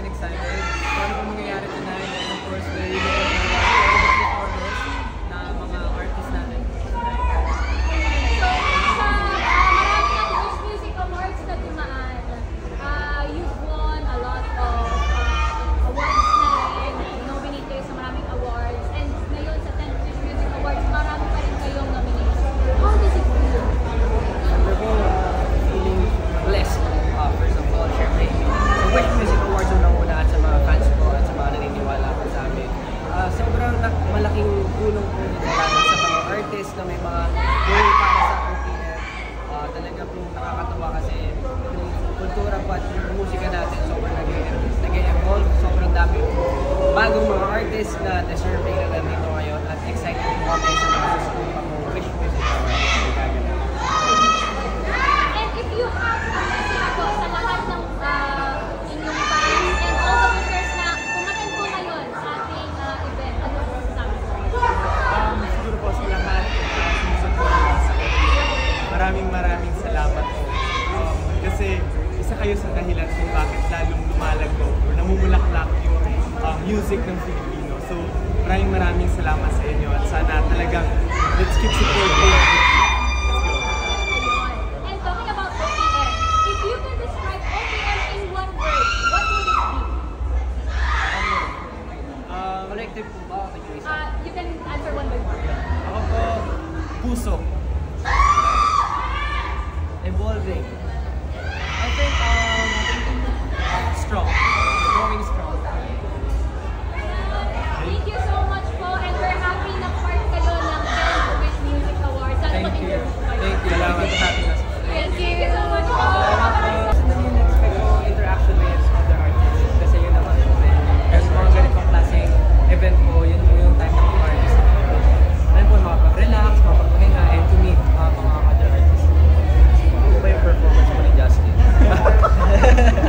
excited. Ano po mangyayari tonight? And of course, we're really looking forward to the performance na mga artists natin. So, sa marami ng Wish Music Awards na dumaan, you've won a lot of awards na rin. Nominate kayo sa maraming awards. And ngayon sa 10th Wish Music Awards, marami pa rin kayong nomination. How does it feel? Siyempre po, feeling blessed. First of all, siyempre, sa Wish Music Awards una at sa mga fans ko at sa mga naniniwala po sa amin. Sobrang malaking tulong po nito lalo sa mga artists na may mga goal para sa OPM. Talaga po nakakatawa kasi yung kultura po at yung musika natin sobrang nag-evolve. Sobrang dami po bagong mga artists na deserving na nandito ngayon at excited po kami sa mga susunod pa po Wish Music Awards. And if you have a message po sa lahat ng inyong fans and all the winners na umattend po ngayon sa ating event, ano po sasabi po? Siguro po sa lahat sumusuporta sa OPM. Maraming salamat po. Kasi isa kayo sa dahilan kung bakit lalong lumalago or namumulaklak yung music ng Filipino. So maraming salamat sa inyo at sana talagang let's keep supporting. And talking about OPM, if you can describe OPM in one word, what would it be? Collective po ba? You can answer one by one. Ako po, puso. Evolving. I think strong. Growing strong. Thank you so much po and we're happy na part kayo ng 10th Wish Music Awards. Sana Thank you. mag-interview kayo. Thank you. Salamat sa atin. Thank you so much po. Expect ko interaction with other artists kasi yun naman po. Kasi mga ganitong klaseng event po, yun po yung time ng mga artists. Ayun po, makapag-relax, makapag-pahinga, and to meet mga other artists. Ano ba yung performance mo ni Justin?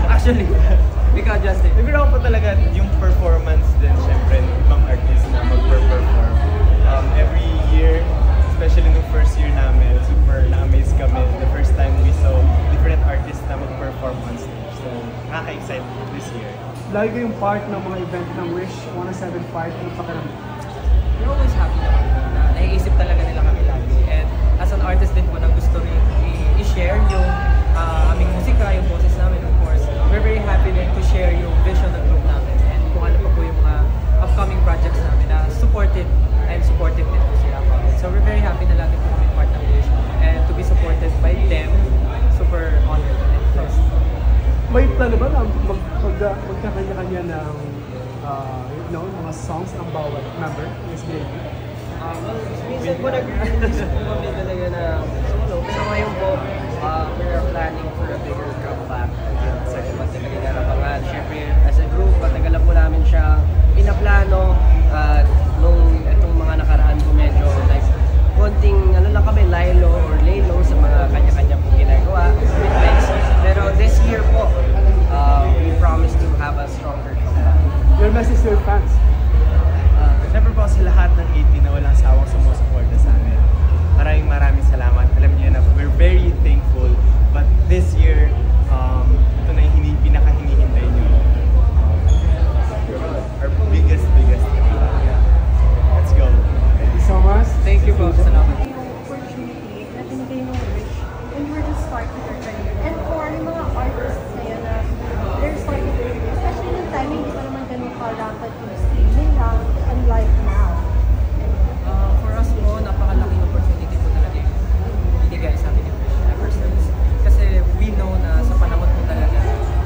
Actually, ikaw Justin. Nagkaroon ko pa talaga yung performance din, syempre, ng ibang artist na mag-perform. Every year, especially nung first year namin, super na-amaze kami. The first time we saw different artists na mag-perform on stage. So, nakaka-excite this year. Lagi kayong part ng mga event ng Wish 175 ng pakiramdam. We're always happy na naiisip talaga nila kami lagi. And as an artist din po na gusto rin i-share yung aming musika, yung boses namin of course. We're very happy din to share yung vision ng group namin and kung ano pa po yung mga upcoming projects namin na supportive din po sila. So we're very happy na lagi po kami part ng Wish and to be supported by them, super honored and blessed. May plano ba na magkakanya-kanya ng mga songs ang bawat member ng SBAP? Minsan po nag-release po kami talaga na solo. Pero ngayon po, we are planning for a bigger comeback. Sa matagal na nabangan. Siyempre, as a group, matagal na po namin siya pinaplano. Nung itong mga nakaraan po medyo like konting lang kami, laylo sa mga kanya-kanya pong ginagawa. Pero this year po, we promise to have a stronger comeback. Your message to your fans? Siyempre po sa lahat ng 80 na walang sawang sumusuporta sa amin. Maraming salamat. Alam niyo na we're very thankful. But this year, ito na yung pinaka-hinihintay niyo. Our biggest. Let's go. Thank you so much. Thank you po. Salamat. Opportunity na binigay ng Wish when you were just starting your career. And for yung mga artists ngayon na they're starting their career, especially yung time hindi pa naman ganun ka-rampant yung streaming lang, unlike now. For us po, napakalaking opportunity po talaga yung binigay sa amin yung Wish ever since. Kasi we know na sa panahon po talaga,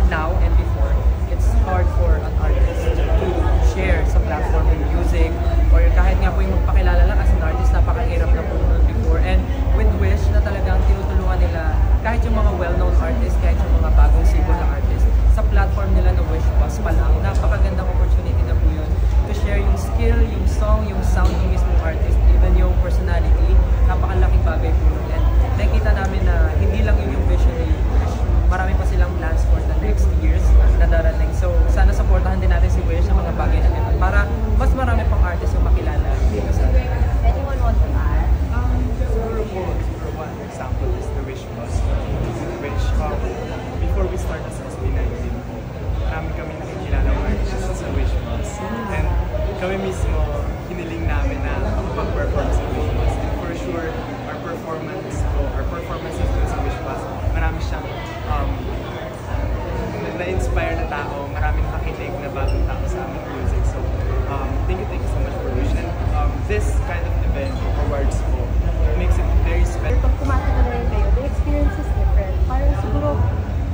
now and before, it's hard for an artist to share sa platform ng music or kahit nga po yung magpakilala lang as an artist, napakahirap na po noon before. And with Wish na talagang tinutulungan nila kahit yung mga well-known artists, kahit yung mga bagong sibo na artists, sa platform nila na Wish Bus pa lang, napakagandang opportunity na po yun to share yung skill, yung kami mismo, hiniling namin na makapag-perform sa Wish Pass. And for sure, our performances dun sa Wish Pass, marami siyang na-inspire na tao, maraming makinig na bagong tao sa aming music. So, thank you so much for Wish. And this kind of event, awards po, makes it very special. Pag tumatagal na rin kayo, the experience is different. Parang siguro,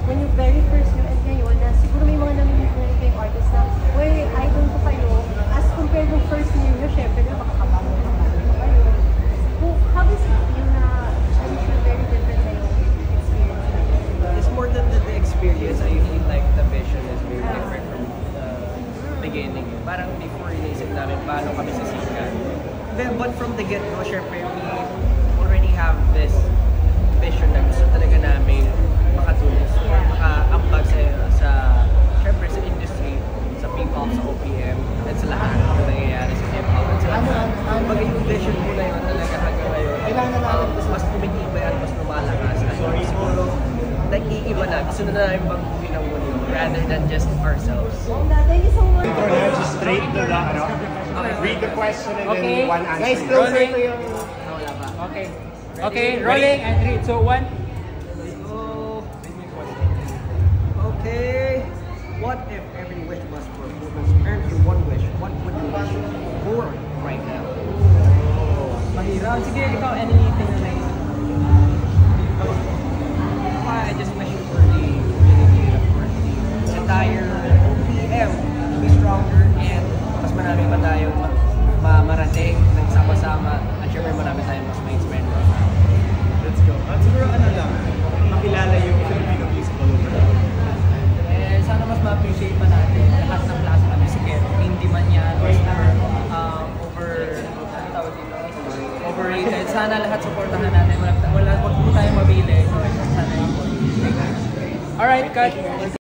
when you very first knew and ngayon, na siguro may mga namimit na rin kayong artist na, well, idol ko kayo, as compared to first year nyo, syempre na makakabago pa kayo. How does it feel na, I'm sure very different na yung experience? It's more than the experience. I feel like the vision is very different from the beginning. Parang before inisip namin paano kami sisikat. But from the get-go, syempre, we already have this vision na gusto talaga namin makatulong, makaambag sa syempre sa industry, sa P-pop, sa OPM, at sa lahat ng nangyayari sa hip-hop at sa lahat. Kumbaga yung vision mo na yun talaga hanggang ngayon, mas tumitibay at mas lumalakas. At siguro, nag-iiba na. Gusto na namin magbuhin ng muli rather than just ourselves. Thank you so much. Just straight to the, read the question and then one answer. Guys, closer to yung... Wala pa. Okay. Okay, rolling and 3, 2, 1. So, okay. What if every wish was earned you one wish? What would you wish for right now? Mahirap. Sige, ikaw, anything na naisip. I just wish for the community, of course, the entire OPM to be stronger and mas marami pa tayong marating, nagsama-sama, at syempre marami tayong mas ma-inspire. Let's go. At siguro lang, makilala yung Filipino music all over the world. Eh, sana mas ma-appreciate pa natin lahat ng klase ng music. Hindi man yan overrated. Sana lahat supportahan natin. Wag po tayo mabili. Sana yun po. Alright, cut.